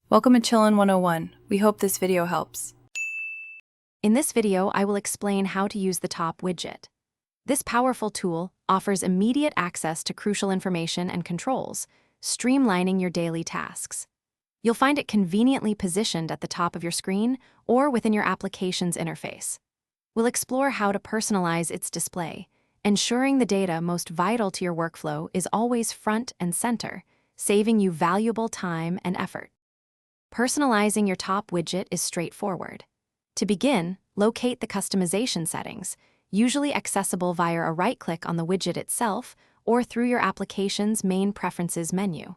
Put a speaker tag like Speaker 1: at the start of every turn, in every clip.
Speaker 1: Welcome to Chillin' 101. We hope this video helps.
Speaker 2: In this video, I will explain how to use the Top widget. This powerful tool offers immediate access to crucial information and controls, streamlining your daily tasks. You'll find it conveniently positioned at the top of your screen or within your application's interface. We'll explore how to personalize its display, ensuring the data most vital to your workflow is always front and center, saving you valuable time and effort. Personalizing your Top widget is straightforward. To begin, locate the customization settings, usually accessible via a right-click on the widget itself or through your application's main preferences menu.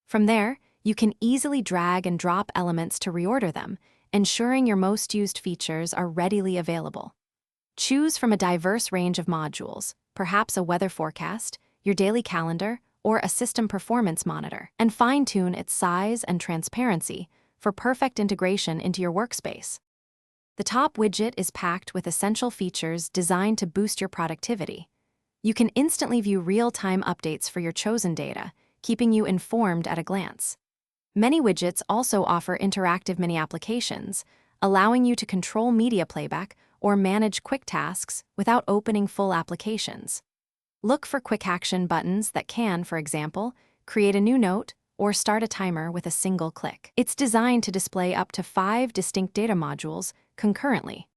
Speaker 2: From there, you can easily drag and drop elements to reorder them, ensuring your most used features are readily available. Choose from a diverse range of modules, perhaps a weather forecast, your daily calendar, or a system performance monitor, and fine-tune its size and transparency for perfect integration into your workspace. The Top widget is packed with essential features designed to boost your productivity. You can instantly view real-time updates for your chosen data, keeping you informed at a glance. Many widgets also offer interactive mini applications, allowing you to control media playback or manage quick tasks without opening full applications. Look for quick action buttons that can, for example, create a new note or start a timer with a single click. It's designed to display up to 5 distinct data modules concurrently.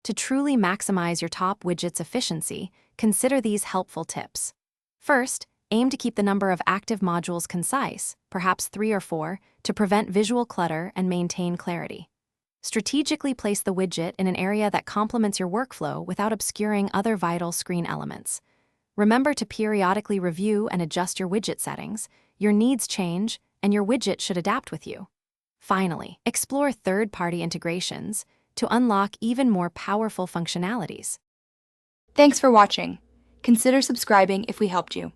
Speaker 2: To truly maximize your Top widget's efficiency, consider these helpful tips. First, aim to keep the number of active modules concise, perhaps 3 or 4, to prevent visual clutter and maintain clarity. Strategically place the widget in an area that complements your workflow without obscuring other vital screen elements. Remember to periodically review and adjust your widget settings. Your needs change, and your widget should adapt with you. Finally, explore third-party integrations to unlock even more powerful functionalities.
Speaker 3: Thanks for watching. Consider subscribing if we helped you.